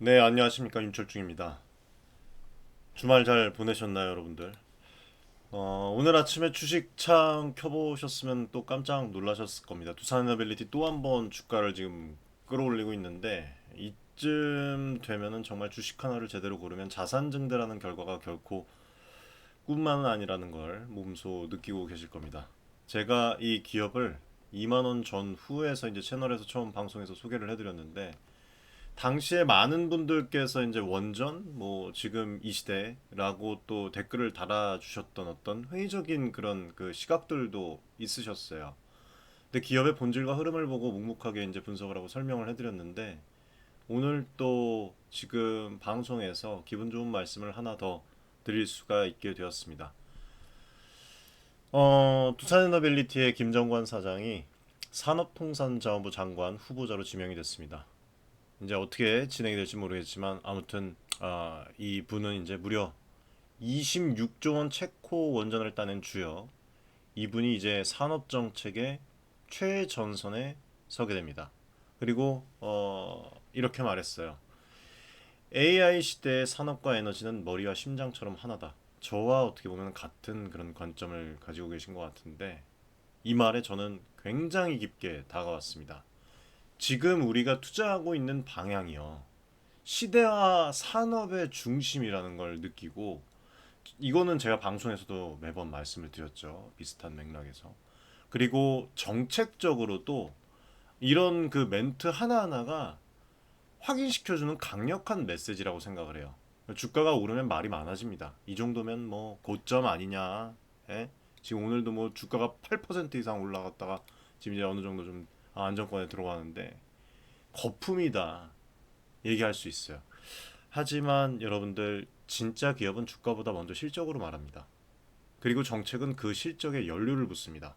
네, 안녕하십니까. 윤철중입니다. 주말 잘 보내셨나요, 여러분들? 오늘 아침에 주식창 켜보셨으면 또 깜짝 놀라셨을 겁니다. 두산에너빌리티 또 한 번 주가를 지금 끌어올리고 있는데 이쯤 되면은 정말 주식 하나를 제대로 고르면 자산 증대라는 결과가 결코 꿈만은 아니라는 걸 몸소 느끼고 계실 겁니다. 제가 이 기업을 2만 원 전후에서 이제 채널에서 처음 방송에서 소개를 해드렸는데 당시에 많은 분들께서 이제 원전 뭐 지금 이 시대라고 또 댓글을 달아주셨던 어떤 회의적인 그런 그 시각들도 있으셨어요. 근데 기업의 본질과 흐름을 보고 묵묵하게 이제 분석을 하고 설명을 해드렸는데 오늘 또 지금 방송에서 기분 좋은 말씀을 하나 더 드릴 수가 있게 되었습니다. 두산에너빌리티의 김정관 사장이 산업통상자원부 장관 후보자로 지명이 됐습니다. 이제 어떻게 진행이 될지 모르겠지만 아무튼 이 분은 이제 무려 26조 원 체코 원전을 따낸 주역 이분이 이제 산업 정책의 최전선에 서게 됩니다. 그리고 이렇게 말했어요. AI 시대의 산업과 에너지는 머리와 심장처럼 하나다. 저와 어떻게 보면 같은 그런 관점을 가지고 계신 것 같은데 이 말에 저는 굉장히 깊게 다가왔습니다. 지금 우리가 투자하고 있는 방향이요. 시대와 산업의 중심이라는 걸 느끼고 이거는 제가 방송에서도 매번 말씀을 드렸죠. 비슷한 맥락에서. 그리고 정책적으로도 이런 그 멘트 하나하나가 확인시켜주는 강력한 메시지라고 생각을 해요. 주가가 오르면 말이 많아집니다. 이 정도면 뭐 고점 아니냐. 예? 지금 오늘도 뭐 주가가 8% 이상 올라갔다가 지금 이제 어느 정도 좀 안정권에 들어가는데 거품이다. 얘기할 수 있어요. 하지만 여러분들 진짜 기업은 주가보다 먼저 실적으로 말합니다. 그리고 정책은 그 실적에 연료를 붓습니다.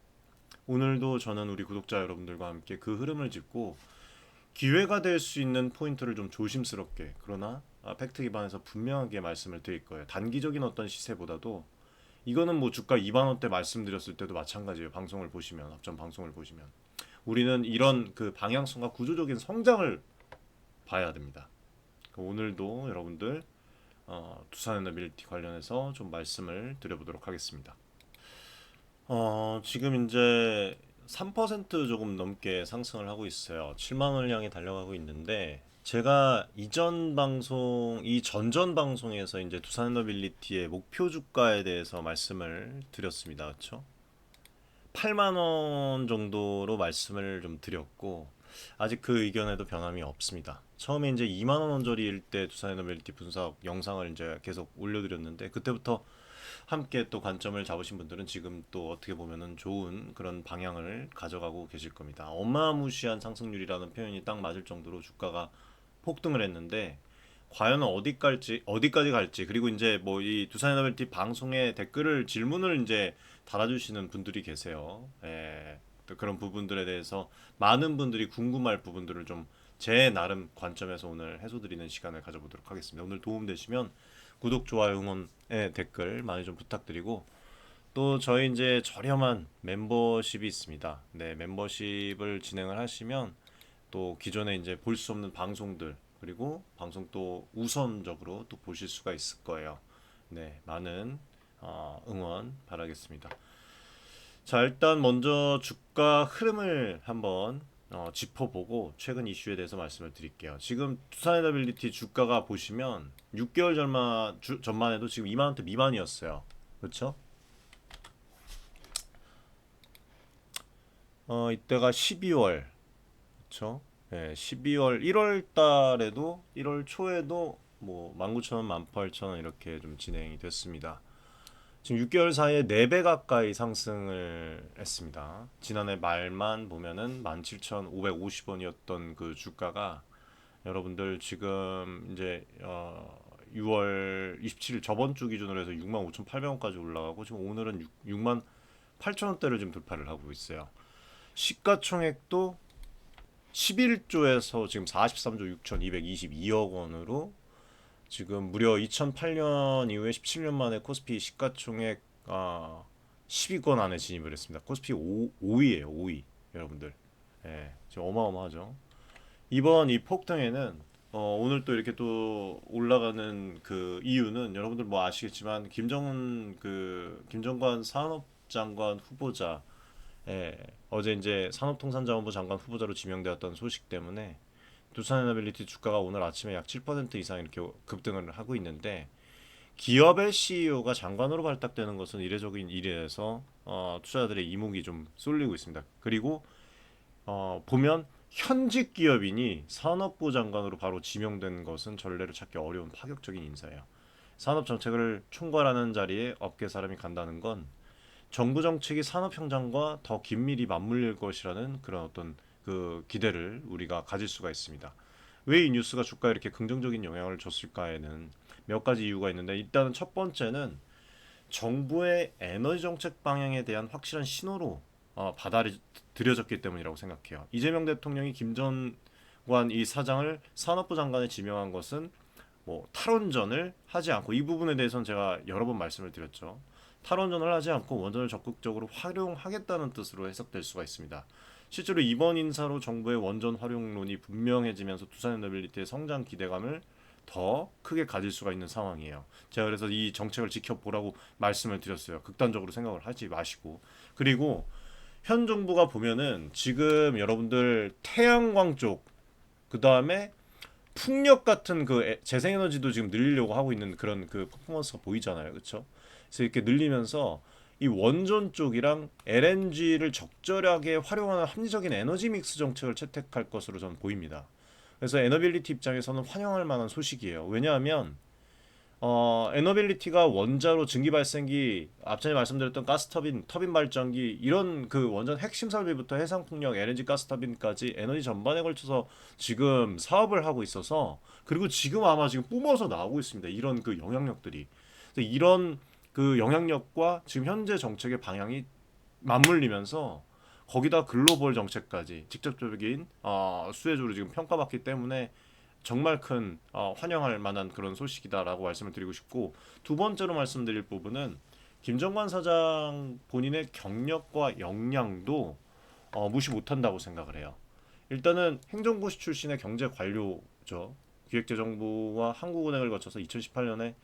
오늘도 저는 우리 구독자 여러분들과 함께 그 흐름을 짚고 기회가 될 수 있는 포인트를 좀 조심스럽게 그러나 팩트 기반에서 분명하게 말씀을 드릴 거예요. 단기적인 어떤 시세보다도 이거는 뭐 주가 2만 원대 말씀드렸을 때도 마찬가지예요. 방송을 보시면 합전 방송을 보시면 우리는 이런 그 방향성과 구조적인 성장을 봐야 됩니다. 오늘도 여러분들 두산에너빌리티 관련해서 좀 말씀을 드려보도록 하겠습니다. 지금 이제 3% 조금 넘게 상승을 하고 있어요. 7만 원을 향해 달려가고 있는데 제가 이전 방송, 이 전전 방송에서 이제 두산에너빌리티의 목표 주가에 대해서 말씀을 드렸습니다. 그렇죠? 8만 원 정도로 말씀을 좀 드렸고 아직 그 의견에도 변함이 없습니다. 처음에 이제 2만 원 언저리일 때 두산에너빌리티 분석 영상을 이제 계속 올려드렸는데 그때부터 함께 또 관점을 잡으신 분들은 지금 또 어떻게 보면은 좋은 그런 방향을 가져가고 계실 겁니다. 어마무시한 상승률이라는 표현이 딱 맞을 정도로 주가가 폭등을 했는데 과연 어디까지 갈지 그리고 이제 뭐 이 두산에너빌티 방송에 댓글을 질문을 이제 달아주시는 분들이 계세요. 예, 또 그런 부분들에 대해서 많은 분들이 궁금할 부분들을 좀 제 나름 관점에서 오늘 해소드리는 시간을 가져보도록 하겠습니다. 오늘 도움되시면 구독, 좋아요, 응원의 댓글 많이 좀 부탁드리고 또 저희 이제 저렴한 멤버십이 있습니다. 네, 멤버십을 진행을 하시면 또 기존에 이제 볼 수 없는 방송들 그리고 방송 또 우선적으로 또 보실 수가 있을 거예요. 네, 많은 응원 바라겠습니다. 자, 일단 먼저 주가 흐름을 한번 짚어보고 최근 이슈에 대해서 말씀을 드릴게요. 지금 투산에너빌리티 주가가 보시면 6개월 전만 해도 지금 2만 원대 미만이었어요. 그렇죠? 이때가 12월, 그렇죠? 네, 12월 1월 달에도 1월 초에도 뭐 19,000원, 18,000원 이렇게 좀 진행이 됐습니다. 지금 6개월 사이에 4배 가까이 상승을 했습니다. 지난해 말만 보면은 17,550원이었던 그 주가가 여러분들 지금 이제 6월 27일 저번 주 기준으로 해서 65,800원까지 올라가고 지금 오늘은 6만 8천원대를 지금 돌파를 하고 있어요. 시가총액도 11조에서 지금 43조 6,222억 원으로 지금 무려 2008년 이후에 17년 만에 코스피 시가총액 10위권 안에 진입을 했습니다. 코스피 5위예요. 5위 여러분들. 예, 지금 어마어마하죠. 이번 이 폭등에는 오늘 또 이렇게 또 올라가는 그 이유는 여러분들 뭐 아시겠지만 김정관 산업장관 후보자 어제 이제 산업통상자원부 장관 후보자로 지명되었던 소식 때문에 두산에너빌리티 주가가 오늘 아침에 약 7% 이상 이렇게 급등을 하고 있는데 기업의 CEO가 장관으로 발탁되는 것은 이례적인 일이라서 투자자들의 이목이 좀 쏠리고 있습니다. 그리고 보면 현직 기업인이 산업부 장관으로 바로 지명된 것은 전례를 찾기 어려운 파격적인 인사예요. 산업 정책을 총괄하는 자리에 업계 사람이 간다는 건 정부 정책이 산업 현장과 더 긴밀히 맞물릴 것이라는 그런 어떤 그 기대를 우리가 가질 수가 있습니다. 왜 이 뉴스가 주가에 이렇게 긍정적인 영향을 줬을까에는 몇 가지 이유가 있는데 일단은 첫 번째는 정부의 에너지 정책 방향에 대한 확실한 신호로 받아들여졌기 때문이라고 생각해요. 이재명 대통령이 김전관 이 사장을 산업부 장관에 지명한 것은 뭐 탈원전을 하지 않고 이 부분에 대해서는 제가 여러 번 말씀을 드렸죠. 탈원전을 하지 않고 원전을 적극적으로 활용하겠다는 뜻으로 해석될 수가 있습니다. 실제로 이번 인사로 정부의 원전 활용론이 분명해지면서 두산에너빌리티의 성장 기대감을 더 크게 가질 수가 있는 상황이에요. 제가 그래서 이 정책을 지켜보라고 말씀을 드렸어요. 극단적으로 생각을 하지 마시고. 그리고 현 정부가 보면은 지금 여러분들 태양광 쪽, 그 다음에 풍력 같은 그 재생에너지도 지금 늘리려고 하고 있는 그런 그 퍼포먼스가 보이잖아요. 그렇죠? 그래서 이렇게 늘리면서 이 원전 쪽이랑 LNG를 적절하게 활용하는 합리적인 에너지 믹스 정책을 채택할 것으로 저는 보입니다. 그래서 에너빌리티 입장에서는 환영할 만한 소식이에요. 왜냐하면 에너빌리티가 원자로 증기 발생기, 앞전에 말씀드렸던 가스터빈, 터빈 발전기 이런 그 원전 핵심 설비부터 해상 풍력, LNG 가스터빈까지 에너지 전반에 걸쳐서 지금 사업을 하고 있어서 그리고 지금 아마 지금 뿜어서 나오고 있습니다. 이런 그 영향력들이. 그래서 이런 그 영향력과 지금 현재 정책의 방향이 맞물리면서 거기다 글로벌 정책까지 직접적인 수혜주로 지금 평가받기 때문에 정말 큰 환영할 만한 그런 소식이다라고 말씀을 드리고 싶고 두 번째로 말씀드릴 부분은 김정관 사장 본인의 경력과 역량도 무시 못한다고 생각을 해요. 일단은 행정고시 출신의 경제 관료죠. 기획재정부와 한국은행을 거쳐서 2018년에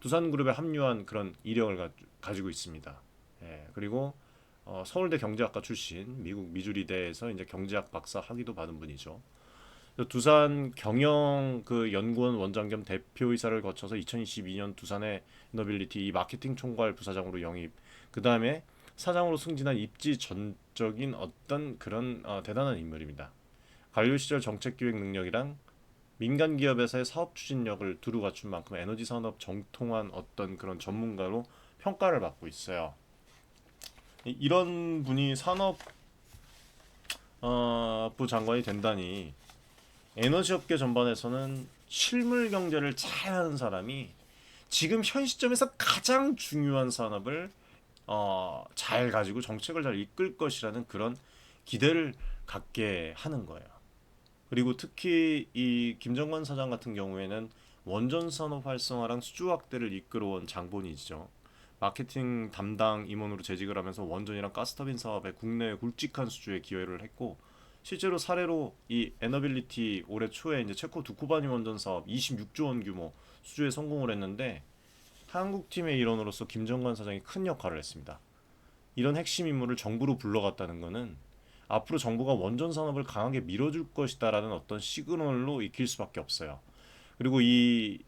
두산그룹에 합류한 그런 이력을 가지고 있습니다. 예, 그리고 서울대 경제학과 출신, 미국 미주리대에서 이제 경제학 박사 학위도 받은 분이죠. 두산 경영 그 연구원 원장 겸 대표이사를 거쳐서 2022년 두산의 이너빌리티 이 마케팅 총괄 부사장으로 영입. 그 다음에 사장으로 승진한 입지 전적인 어떤 그런 대단한 인물입니다. 관료 시절 정책 기획 능력이랑 민간 기업에서의 사업 추진력을 두루 갖춘 만큼 에너지 산업 정통한 어떤 그런 전문가로 평가를 받고 있어요. 이런 분이 산업부 장관이 된다니 에너지 업계 전반에서는 실물 경제를 잘하는 사람이 지금 현 시점에서 가장 중요한 산업을 잘 가지고 정책을 잘 이끌 것이라는 그런 기대를 갖게 하는 거예요. 그리고 특히 이 김정관 사장 같은 경우에는 원전 산업 활성화랑 수주 확대를 이끌어온 장본이죠. 마케팅 담당 임원으로 재직을 하면서 원전이랑 가스터빈 사업에 국내 굵직한 수주에 기여를 했고 실제로 사례로 이 에너빌리티 올해 초에 이제 체코 두쿠바니 원전 사업 26조 원 규모 수주에 성공을 했는데 한국 팀의 일원으로서 김정관 사장이 큰 역할을 했습니다. 이런 핵심 인물을 정부로 불러갔다는 것은 앞으로 정부가 원전 산업을 강하게 밀어줄 것이다라는 어떤 시그널로 익힐 수밖에 없어요. 그리고 이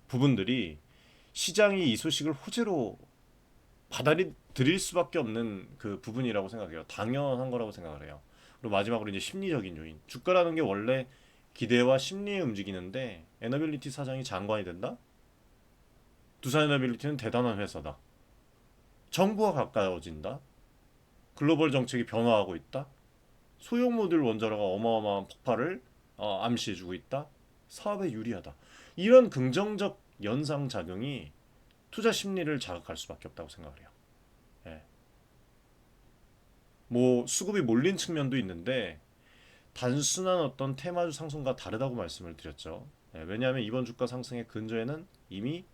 부분들이 시장이 이 소식을 호재로 받아들일 수밖에 없는 그 부분이라고 생각해요. 당연한 거라고 생각을 해요. 그리고 마지막으로 이제 심리적인 요인. 주가라는 게 원래 기대와 심리에 움직이는데 에너빌리티 사장이 장관이 된다? 두산에너빌리티는 대단한 회사다. 정부와 가까워진다. 글로벌 정책이 변화하고 있다. 소형 모듈 원자로가 어마어마한 폭발을 암시해주고 있다. 사업에 유리하다. 이런 긍정적 연상 작용이 투자 심리를 자극할 수밖에 없다고 생각을 해요. 예. 뭐 수급이 몰린 측면도 있는데 단순한 어떤 테마주 상승과 다르다고 말씀을 드렸죠. 예, 왜냐하면 이번 주가 상승의 근저에는 이미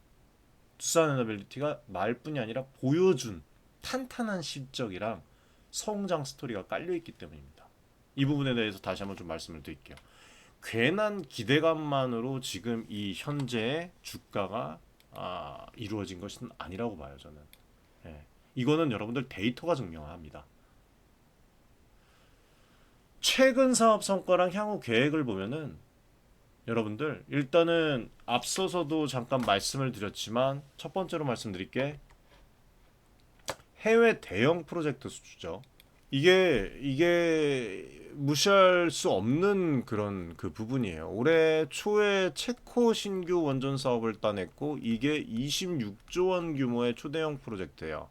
투자에너빌리티가 말뿐이 아니라 보여준 탄탄한 실적이랑 성장 스토리가 깔려 있기 때문입니다. 이 부분에 대해서 다시 한번 좀 말씀을 드릴게요. 괜한 기대감만으로 지금 이 현재의 주가가 이루어진 것은 아니라고 봐요 저는. 예. 이거는 여러분들 데이터가 증명합니다. 최근 사업 성과랑 향후 계획을 보면은 여러분들 일단은 앞서서도 잠깐 말씀을 드렸지만 첫 번째로 말씀드릴게 해외 대형 프로젝트 수주죠. 이게 무시할 수 없는 그런 그 부분이에요. 올해 초에 체코 신규 원전 사업을 따냈고 이게 26조 원 규모의 초대형 프로젝트예요.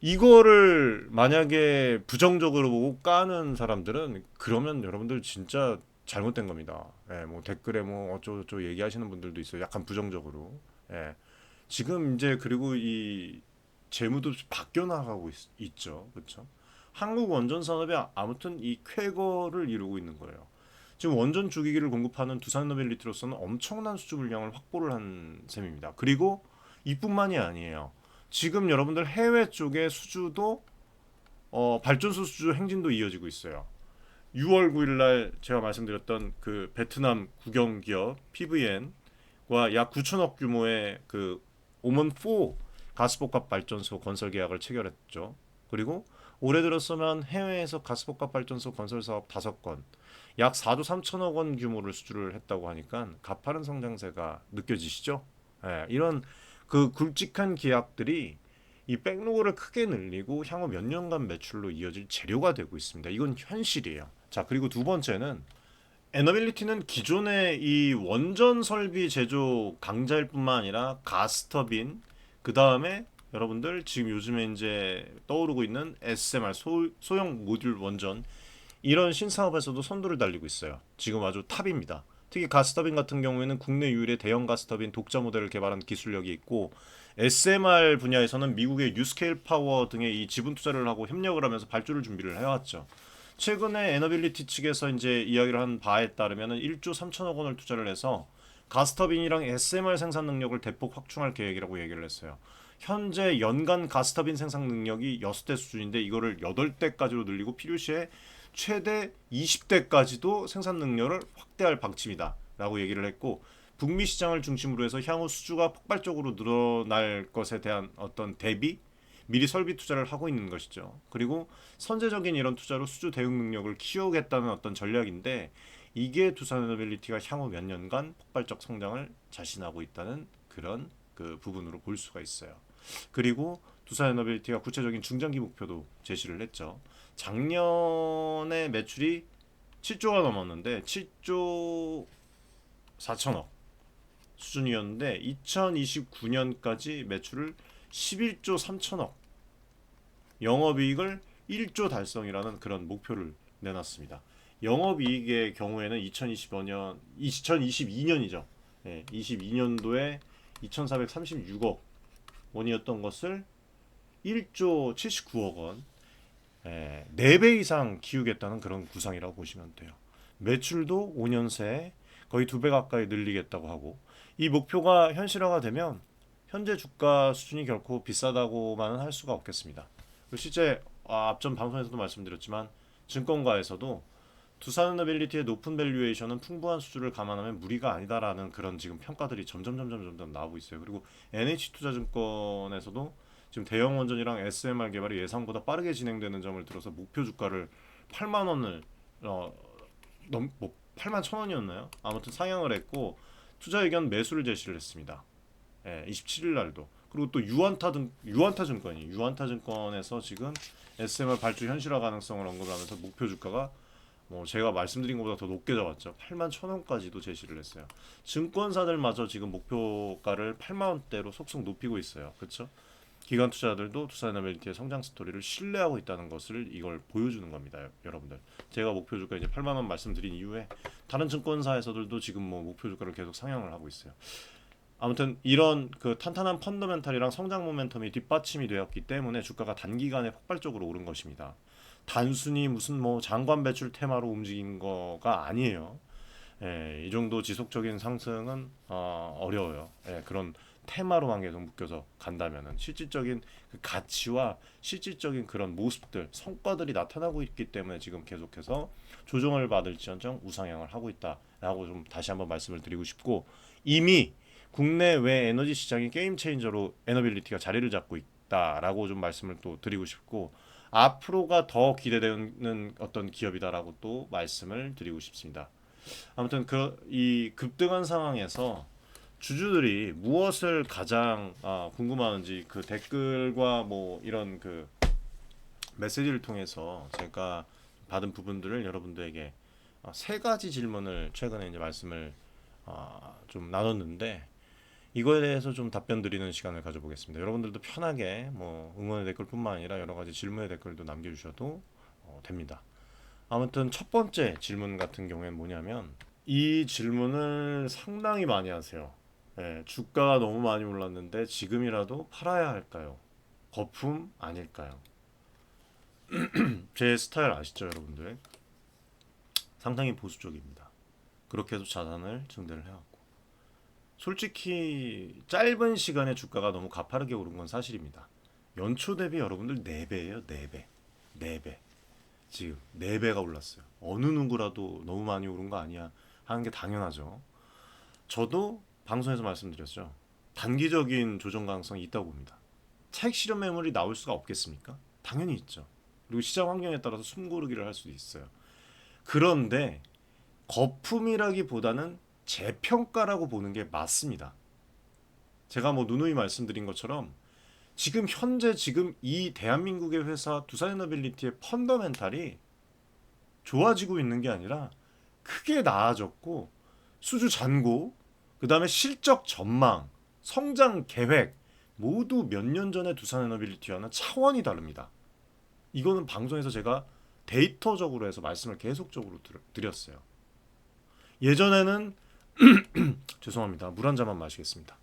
이거를 만약에 부정적으로 보고 까는 사람들은 그러면 여러분들 진짜 잘못된 겁니다. 예, 뭐 댓글에 뭐 어쩌고저쩌고 얘기하시는 분들도 있어요. 약간 부정적으로. 예. 지금 이제 그리고 이 재무도 바뀌어 나가고 있죠. 그렇죠? 한국 원전 산업이 아무튼 이 쾌거를 이루고 있는 거예요. 지금 원전 주기기를 공급하는 두산노빌리티로서는 엄청난 수주 물량을 확보를 한 셈입니다. 그리고 이뿐만이 아니에요. 지금 여러분들 해외 쪽에 수주도 발전소 수주 행진도 이어지고 있어요. 6월 9일 날 제가 말씀드렸던 그 베트남 국영 기업 PVN과 약 9천억 규모의 그 오먼4 가스복합 발전소 건설 계약을 체결했죠. 그리고 올해 들어서면 해외에서 가스복합 발전소 건설 사업 5건, 약 4조 3천억 원 규모를 수주를 했다고 하니까 가파른 성장세가 느껴지시죠? 예, 이런 그 굵직한 계약들이 이 백로그를 크게 늘리고 향후 몇 년간 매출로 이어질 재료가 되고 있습니다. 이건 현실이에요. 자, 그리고 두 번째는 에너빌리티는 기존의 이 원전 설비 제조 강자일 뿐만 아니라 가스터빈, 그 다음에 여러분들 지금 요즘에 이제 떠오르고 있는 SMR 소형 모듈 원전 이런 신사업에서도 선두를 달리고 있어요. 지금 아주 탑입니다. 특히 가스터빈 같은 경우에는 국내 유일의 대형 가스터빈 독자 모델을 개발한 기술력이 있고 SMR 분야에서는 미국의 뉴스케일 파워 등의 이 지분 투자를 하고 협력을 하면서 발주를 준비를 해왔죠. 최근에 에너빌리티 측에서 이제 이야기를 한 바에 따르면 1조 3천억 원을 투자를 해서 가스터빈이랑 SMR 생산 능력을 대폭 확충할 계획이라고 얘기를 했어요. 현재 연간 가스터빈 생산 능력이 6대 수준인데 이거를 8대까지로 늘리고 필요시에 최대 20대까지도 생산 능력을 확대할 방침이다 라고 얘기를 했고 북미 시장을 중심으로 해서 향후 수주가 폭발적으로 늘어날 것에 대한 어떤 대비 미리 설비 투자를 하고 있는 것이죠. 그리고 선제적인 이런 투자로 수주 대응 능력을 키우겠다는 어떤 전략인데 이게 두산에너빌리티가 향후 몇 년간 폭발적 성장을 자신하고 있다는 그런 그 부분으로 볼 수가 있어요. 그리고 두산에너빌리티가 구체적인 중장기 목표도 제시를 했죠. 작년에 매출이 7조가 넘었는데 7조 4천억 수준이었는데 2029년까지 매출을 11조 3천억, 영업이익을 1조 달성이라는 그런 목표를 내놨습니다. 영업이익의 경우에는 2022년이죠. 예, 22년도에 2,436억 원이었던 것을 1조 79억 원, 4배 이상 키우겠다는 그런 구상이라고 보시면 돼요. 매출도 5년 새에 거의 2배 가까이 늘리겠다고 하고 이 목표가 현실화가 되면 현재 주가 수준이 결코 비싸다고만은 할 수가 없겠습니다. 실제 앞전 방송에서도 말씀드렸지만 증권가에서도 두산에너빌리티의 높은 밸류에이션은 풍부한 수주를 감안하면 무리가 아니다라는 그런 지금 평가들이 점점 나오고 있어요. 그리고 NH투자증권에서도 지금 대형 원전이랑 SMR 개발이 예상보다 빠르게 진행되는 점을 들어서 목표 주가를 8만 원을 뭐 8만 천 원이었나요? 아무튼 상향을 했고 투자 의견 매수를 제시를 했습니다. 27일 날도. 그리고 또 유한타 증권에서 지금 SMR 발주 현실화 가능성을 언급을 하면서 목표 주가가 뭐 제가 말씀드린 것보다 더 높게 잡았죠. 8만 천 원까지도 제시를 했어요. 증권사들마저 지금 목표가를 8만 원대로 속속 높이고 있어요. 그렇죠? 기관 투자들도 두산에너빌리티의 성장 스토리를 신뢰하고 있다는 것을 이걸 보여주는 겁니다, 여러분들. 제가 목표 주가 이제 8만 원 말씀드린 이후에 다른 증권사에서들도 지금 뭐 목표 주가를 계속 상향을 하고 있어요. 아무튼 이런 그 탄탄한 펀더멘탈이랑 성장 모멘텀이 뒷받침이 되었기 때문에 주가가 단기간에 폭발적으로 오른 것입니다. 단순히 무슨 뭐 장관 배출 테마로 움직인 거가 아니에요. 이 정도 지속적인 상승은 어려워요. 그런 테마로만 계속 묶여서 간다면은 실질적인 그 가치와 실질적인 그런 모습들, 성과들이 나타나고 있기 때문에 지금 계속해서 조정을 받을지언정 우상향을 하고 있다라고 좀 다시 한번 말씀을 드리고 싶고, 이미 국내외 에너지 시장이 게임 체인저로 에너빌리티가 자리를 잡고 있다라고 좀 말씀을 또 드리고 싶고, 앞으로가 더 기대되는 어떤 기업이다라고 또 말씀을 드리고 싶습니다. 아무튼 그 이 급등한 상황에서 주주들이 무엇을 가장 궁금하는지 그 댓글과 뭐 이런 그 메시지를 통해서 제가 받은 부분들을 여러분들에게 세 가지 질문을 최근에 이제 말씀을 좀 나눴는데, 이거에 대해서 좀 답변 드리는 시간을 가져보겠습니다. 여러분들도 편하게 뭐 응원의 댓글뿐만 아니라 여러 가지 질문의 댓글도 남겨주셔도 됩니다. 아무튼 첫 번째 질문 같은 경우에는 뭐냐면, 이 질문을 상당히 많이 하세요. 예, 주가가 너무 많이 올랐는데 지금이라도 팔아야 할까요? 거품 아닐까요? 제 스타일 아시죠, 여러분들? 상당히 보수적입니다. 그렇게 해서 자산을 증대를 해왔고, 솔직히 짧은 시간에 주가가 너무 가파르게 오른 건 사실입니다. 연초 대비 여러분들 4배예요, 4배. 4배. 지금 4배가 올랐어요. 어느 누구라도 너무 많이 오른 거 아니야 하는 게 당연하죠. 저도 방송에서 말씀드렸죠. 단기적인 조정 가능성이 있다고 봅니다. 차익 실현 매물이 나올 수가 없겠습니까? 당연히 있죠. 그리고 시장 환경에 따라서 숨고르기를 할 수도 있어요. 그런데 거품이라기보다는 재평가라고 보는 게 맞습니다. 제가 뭐 누누이 말씀드린 것처럼 지금 현재 지금 이 대한민국의 회사 두산에너빌리티의 펀더멘탈이 좋아지고 있는 게 아니라 크게 나아졌고, 수주 잔고, 그 다음에 실적 전망, 성장 계획 모두 몇 년 전에 두산에너빌리티와는 차원이 다릅니다. 이거는 방송에서 제가 데이터적으로 해서 말씀을 계속적으로 드렸어요. 예전에는 죄송합니다. 물 한 잔만 마시겠습니다.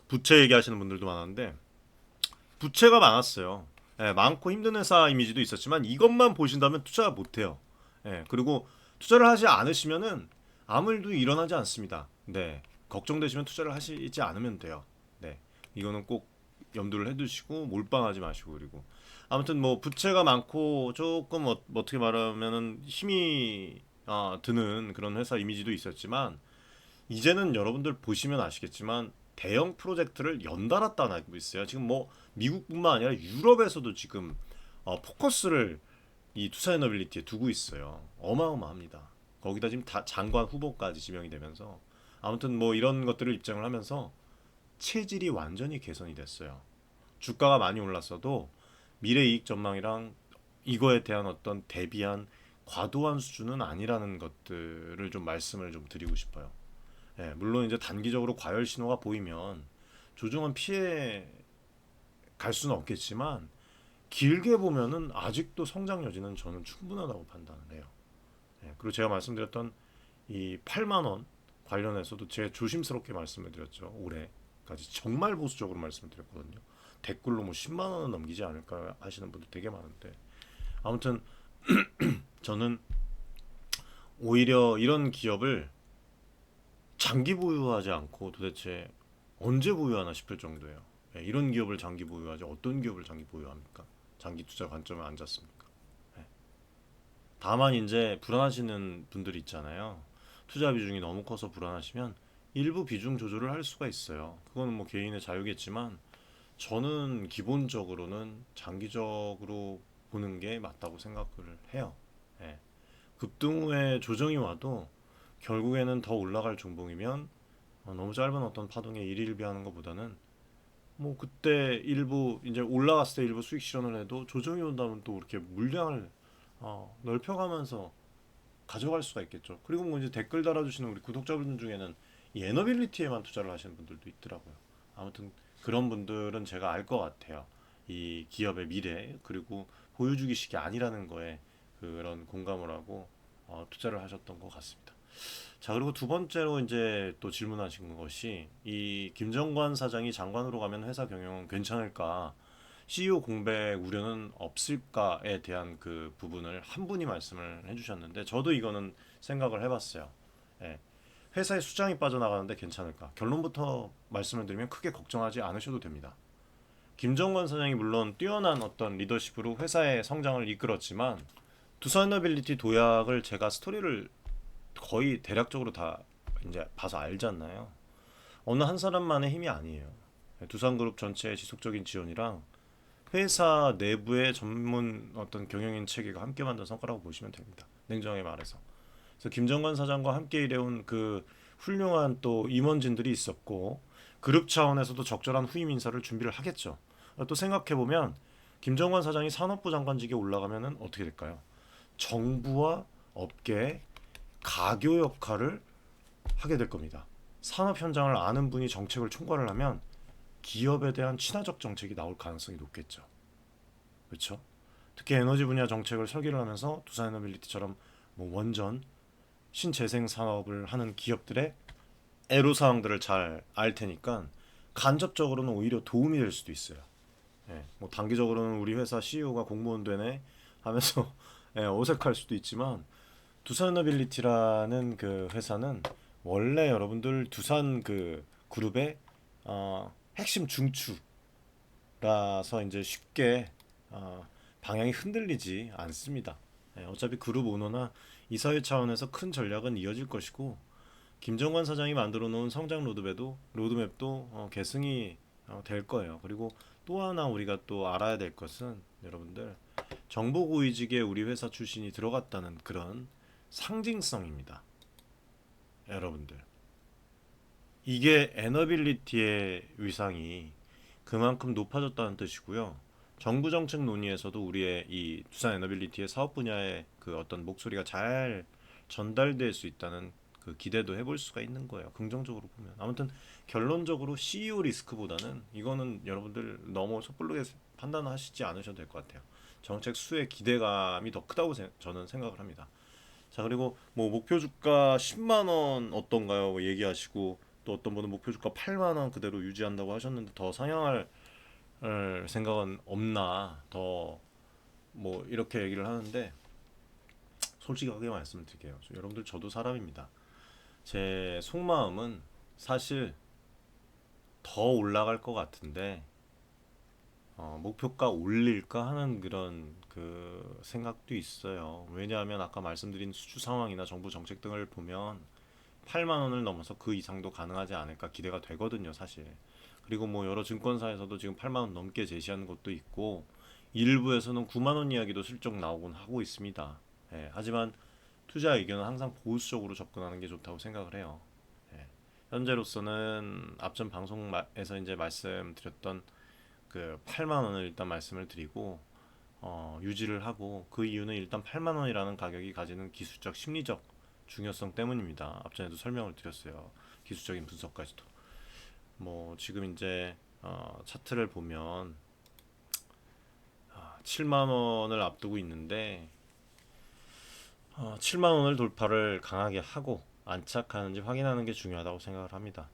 부채 얘기하시는 분들도 많았는데 부채가 많았어요. 예, 많고 힘든 회사 이미지도 있었지만 이것만 보신다면 투자 못해요. 예, 그리고 투자를 하지 않으시면은 아무 일도 일어나지 않습니다. 네, 걱정되시면 투자를 하시지 않으면 돼요. 네, 이거는 꼭 염두를 해두시고 몰빵하지 마시고. 그리고 아무튼 뭐 부채가 많고 조금 어떻게 말하면은 힘이 드는 그런 회사 이미지도 있었지만, 이제는 여러분들 보시면 아시겠지만 대형 프로젝트를 연달아 따내고 있어요. 지금 뭐 미국뿐만 아니라 유럽에서도 지금 포커스를 이 투자에너빌리티에 두고 있어요. 어마어마합니다. 거기다 지금 다 장관 후보까지 지명이 되면서, 아무튼 뭐 이런 것들을 입장을 하면서 체질이 완전히 개선이 됐어요. 주가가 많이 올랐어도 미래 이익 전망이랑 이거에 대한 어떤 대비한 과도한 수준은 아니라는 것들을 좀 말씀을 좀 드리고 싶어요. 예, 물론 이제 단기적으로 과열 신호가 보이면 조정은 피해 갈 수는 없겠지만, 길게 보면은 아직도 성장 여지는 저는 충분하다고 판단을 해요. 예, 그리고 제가 말씀드렸던 이 8만 원 관련해서도 제가 조심스럽게 말씀을 드렸죠. 올해까지 정말 보수적으로 말씀을 드렸거든요. 댓글로 뭐 10만 원은 넘기지 않을까 하시는 분들 되게 많은데, 아무튼 저는 오히려 이런 기업을 장기 보유하지 않고 도대체 언제 보유하나 싶을 정도예요. 예, 이런 기업을 장기 보유하지 어떤 기업을 장기 보유합니까? 장기 투자 관점에 앉았습니까? 예. 다만 이제 불안하시는 분들이 있잖아요. 투자 비중이 너무 커서 불안하시면 일부 비중 조절을 할 수가 있어요. 그거는 뭐 개인의 자유겠지만 저는 기본적으로는 장기적으로 보는 게 맞다고 생각을 해요. 예. 급등 후에 조정이 와도 결국에는 더 올라갈 종목이면 너무 짧은 어떤 파동에 일일비하는 것보다는 뭐 그때 일부 이제 올라갔을 때 일부 수익 실현을 해도 조정이 온다면 또 이렇게 물량을 넓혀가면서 가져갈 수가 있겠죠. 그리고 뭐 이제 댓글 달아주시는 우리 구독자분 중에는 이 에너빌리티에만 투자를 하시는 분들도 있더라고요. 아무튼 그런 분들은 제가 알 것 같아요. 이 기업의 미래, 그리고 보여주기식이 아니라는 거에 그런 공감을 하고 투자를 하셨던 것 같습니다. 자, 그리고 두 번째로 이제 또 질문하신 것이, 이 김정관 사장이 장관으로 가면 회사 경영은 괜찮을까? CEO 공백 우려는 없을까에 대한 그 부분을 한 분이 말씀을 해주셨는데, 저도 이거는 생각을 해봤어요. 예. 회사의 수장이 빠져나가는데 괜찮을까? 결론부터 말씀을 드리면 크게 걱정하지 않으셔도 됩니다. 김정관 사장이 물론 뛰어난 어떤 리더십으로 회사의 성장을 이끌었지만 두산너빌리티 도약을 제가 스토리를 거의 대략적으로 다 이제 봐서 알잖아요. 어느 한 사람만의 힘이 아니에요. 두산그룹 전체의 지속적인 지원이랑 회사 내부의 전문 어떤 경영인 체계가 함께 만든 성과라고 보시면 됩니다. 냉정하게 말해서. 그래서 김정관 사장과 함께 일해온 그 훌륭한 또 임원진들이 있었고 그룹 차원에서도 적절한 후임 인사를 준비를 하겠죠. 또 생각해 보면 김정관 사장이 산업부 장관직에 올라가면은 어떻게 될까요? 정부와 업계 가교 역할을 하게 될 겁니다. 산업 현장을 아는 분이 정책을 총괄을 하면 기업에 대한 친화적 정책이 나올 가능성이 높겠죠. 그렇죠? 특히 에너지 분야 정책을 설계를 하면서 두산에너빌리티처럼 뭐 원전, 신재생 산업을 하는 기업들의 애로 사항들을 잘 알 테니까 간접적으로는 오히려 도움이 될 수도 있어요. 예, 뭐 단기적으로는 우리 회사 CEO가 공무원 되네 하면서 예, 어색할 수도 있지만 두산에너빌리티라는 그 회사는 원래 여러분들 두산 그 그룹의 핵심 중추라서 이제 쉽게 방향이 흔들리지 않습니다. 예, 어차피 그룹 오너나 이사회 차원에서 큰 전략은 이어질 것이고 김정관 사장이 만들어 놓은 성장 로드맵도 계승이 될 거예요. 그리고 또 하나 우리가 또 알아야 될 것은 여러분들 정보고위직에 우리 회사 출신이 들어갔다는 그런 상징성입니다. 여러분들 이게 에너빌리티의 위상이 그만큼 높아졌다는 뜻이고요. 정부 정책 논의에서도 우리의 이 두산 에너빌리티의 사업 분야의 그 어떤 목소리가 잘 전달될 수 있다는 그 기대도 해볼 수가 있는 거예요. 긍정적으로 보면. 아무튼 결론적으로 CEO 리스크보다는 이거는 여러분들 너무 섣불르게 판단하시지 않으셔도 될 것 같아요. 정책 수의 기대감이 더 크다고 저는 생각을 합니다. 자, 그리고 뭐 목표 주가 10만 원 어떤가요? 뭐 얘기하시고 또 어떤 분은 목표 주가 8만 원 그대로 유지한다고 하셨는데 더 상향할 생각은 없나? 더 뭐 이렇게 얘기를 하는데 솔직하게 말씀드릴게요. 여러분들 저도 사람입니다. 제 속마음은 사실 더 올라갈 것 같은데 목표가 올릴까 하는 그런 그 생각도 있어요. 왜냐하면 아까 말씀드린 수주 상황이나 정부 정책 등을 보면 8만 원을 넘어서 그 이상도 가능하지 않을까 기대가 되거든요, 사실. 그리고 뭐 여러 증권사에서도 지금 8만 원 넘게 제시하는 것도 있고 일부에서는 9만 원 이야기도 슬쩍 나오곤 하고 있습니다. 예, 하지만 투자 의견은 항상 보수적으로 접근하는 게 좋다고 생각을 해요. 예, 현재로서는 앞전 방송에서 이제 말씀드렸던 그 8만 원을 일단 말씀을 드리고 유지를 하고 그 이유는 일단 8만 원이라는 가격이 가지는 기술적 심리적 중요성 때문입니다. 앞전에도 설명을 드렸어요. 기술적인 분석까지도. 뭐 지금 이제 차트를 보면 7만 원을 앞두고 있는데 7만 원을 돌파를 강하게 하고 안착하는지 확인하는 게 중요하다고 생각을 합니다.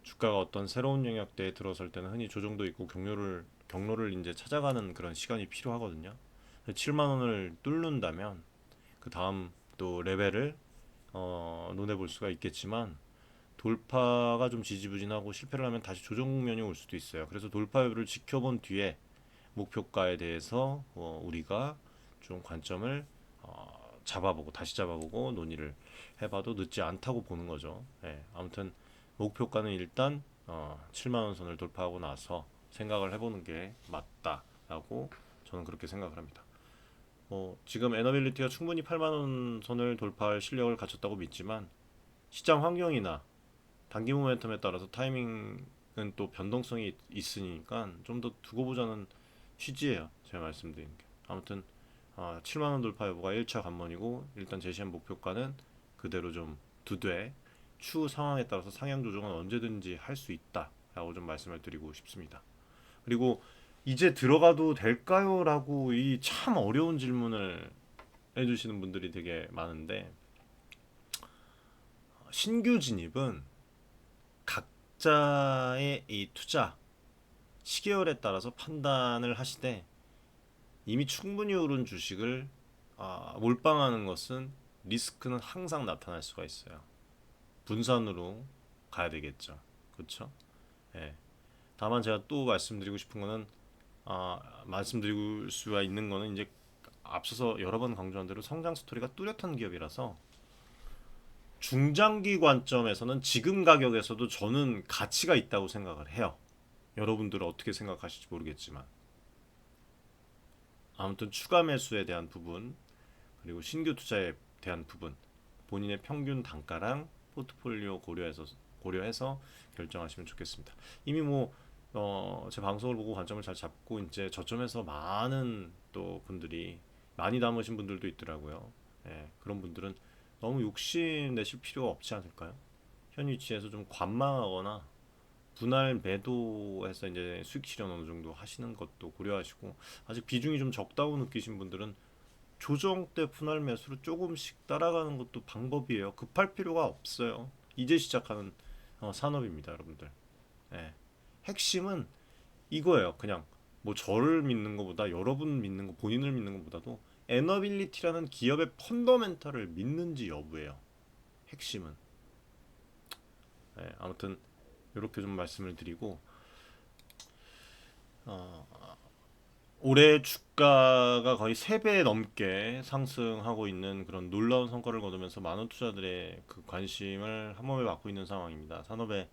주가가 어떤 새로운 영역대에 들어설 때는 흔히 조정도 있고 경로를 이제 찾아가는 그런 시간이 필요하거든요. 7만 원을 뚫는다면 그 다음 또 레벨을 논해 볼 수가 있겠지만 돌파가 좀 지지부진하고 실패를 하면 다시 조정 국면이 올 수도 있어요. 그래서 돌파율을 지켜본 뒤에 목표가에 대해서 우리가 좀 관점을 잡아보고 다시 잡아보고 논의를 해봐도 늦지 않다고 보는 거죠. 예, 아무튼 목표가는 일단 7만 원 선을 돌파하고 나서 생각을 해보는 게 맞다라고 저는 그렇게 생각을 합니다. 지금 에너빌리티가 충분히 8만 원 선을 돌파할 실력을 갖췄다고 믿지만 시장 환경이나 단기 모멘텀에 따라서 타이밍은 또 변동성이 있으니까 좀 더 두고 보자는 취지예요. 제가 말씀드린 게. 아무튼 7만 원 돌파 여부가 1차 관문이고 일단 제시한 목표가는 그대로 좀 두되 추후 상황에 따라서 상향 조정은 언제든지 할 수 있다라고 좀 말씀을 드리고 싶습니다. 그리고 이제 들어가도 될까요? 라고 이 참 어려운 질문을 해주시는 분들이 되게 많은데 신규 진입은 각자의 이 투자 시계열에 따라서 판단을 하시되 이미 충분히 오른 주식을 몰빵하는 것은 리스크는 항상 나타날 수가 있어요. 분산으로 가야 되겠죠. 그렇죠? 예. 다만 제가 또 말씀드리고 싶은 거는 말씀드릴 수가 있는 거는 이제 앞서서 여러 번 강조한 대로 성장 스토리가 뚜렷한 기업이라서 중장기 관점에서는 지금 가격에서도 저는 가치가 있다고 생각을 해요. 여러분들은 어떻게 생각하실지 모르겠지만 아무튼 추가 매수에 대한 부분 그리고 신규 투자에 대한 부분 본인의 평균 단가랑 포트폴리오 고려해서 결정하시면 좋겠습니다. 이미 제 방송을 보고 관점을 잘 잡고 이제 저점에서 많은 또 분들이 많이 담으신 분들도 있더라고요. 예, 그런 분들은 너무 욕심 내실 필요가 없지 않을까요? 현 위치에서 좀 관망하거나 분할 매도해서 이제 수익 실현 어느 정도 하시는 것도 고려하시고 아직 비중이 좀 적다고 느끼신 분들은 조정 때 분할 매수로 조금씩 따라가는 것도 방법이에요. 급할 필요가 없어요. 이제 시작하는 산업입니다, 여러분들. 예. 핵심은 이거예요. 그냥 저를 믿는 것보다 여러분 믿는 거, 본인을 믿는 것보다도 에너빌리티라는 기업의 펀더멘탈을 믿는지 여부예요. 핵심은. 예, 아무튼 이렇게 좀 말씀을 드리고 올해 주가가 거의 3배 넘게 상승하고 있는 그런 놀라운 성과를 거두면서 많은 투자들의 그 관심을 한몸에 받고 있는 상황입니다. 산업의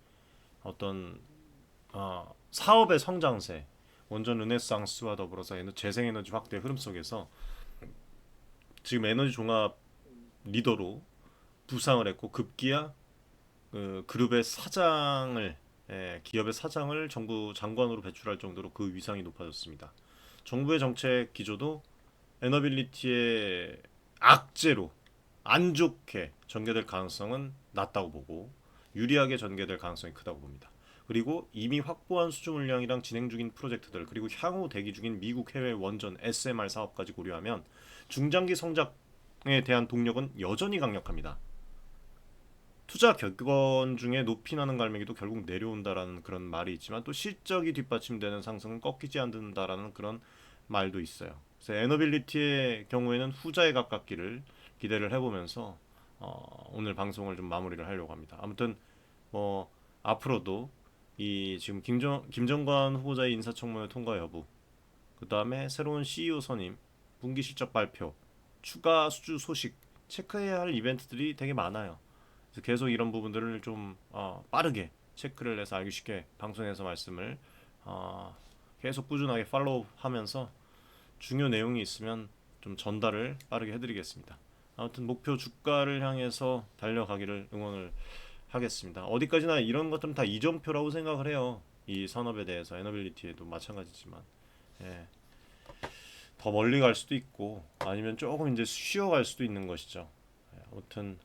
어떤 사업의 성장세, 원전 르네상스와 더불어서 재생에너지 확대 흐름 속에서 지금 에너지 종합 리더로 부상을 했고 급기야 그룹의 사장을 기업의 사장을 정부 장관으로 배출할 정도로 그 위상이 높아졌습니다. 정부의 정책 기조도 에너빌리티의 악재로 안 좋게 전개될 가능성은 낮다고 보고 유리하게 전개될 가능성이 크다고 봅니다. 그리고 이미 확보한 수주 물량이랑 진행 중인 프로젝트들 그리고 향후 대기 중인 미국 해외 원전 SMR 사업까지 고려하면 중장기 성장에 대한 동력은 여전히 강력합니다. 투자 격언 중에 높이 나는 갈매기도 결국 내려온다라는 그런 말이 있지만 또 실적이 뒷받침되는 상승은 꺾이지 않는다라는 그런 말도 있어요. 그래서 에너빌리티의 경우에는 후자에 가깝기를 기대를 해보면서 오늘 방송을 좀 마무리를 하려고 합니다. 아무튼 앞으로도 이 지금 김정관 후보자의 인사청문회 통과 여부, 그 다음에 새로운 CEO 선임, 분기 실적 발표, 추가 수주 소식 체크해야 할 이벤트들이 되게 많아요. 그래서 계속 이런 부분들을 좀 빠르게 체크를 해서 알기 쉽게 방송에서 말씀을 계속 꾸준하게 팔로우하면서 중요 내용이 있으면 좀 전달을 빠르게 해드리겠습니다. 아무튼 목표 주가를 향해서 달려가기를 응원을 하겠습니다. 어디까지나 이런 것들은 다 이점표라고 생각을 해요. 이 산업에 대해서 에너빌리티에도 마찬가지지만 더 멀리 갈 수도 있고 아니면 조금 이제 쉬어갈 수도 있는 것이죠. 아무튼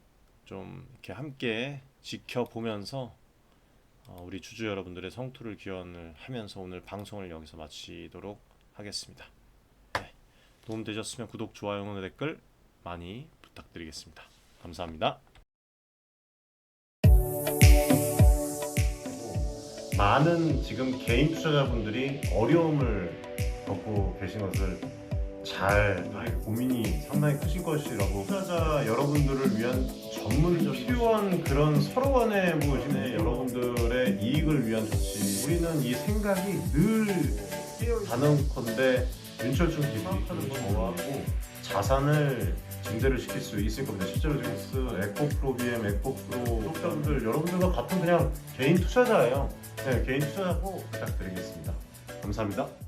좀 이렇게 함께 지켜보면서 우리 주주 여러분들의 성투를 기원을 하면서 오늘 방송을 여기서 마치도록 하겠습니다. 도움 되셨으면 구독, 좋아요, 응원, 댓글 많이 부탁드리겠습니다. 감사합니다. 많은 지금 개인 투자자분들이 어려움을 겪고 계신 것을 잘 고민이 상당히 크실 것이라고 투자자 여러분들을 위한 전문적인 필요한 그런 서로 간의 여러분들의 이익을 위한 조치 우리는 이 생각이 늘 단언컨대 윤철중 기술이 저하고 자산을 증대를 시킬 수 있을 겁니다. 실제로 지금 에코프로 BM, 에코프로 구독자분들 여러분들과 같은 그냥 개인 투자자예요. 네, 개인 투자자고 부탁드리겠습니다. 감사합니다.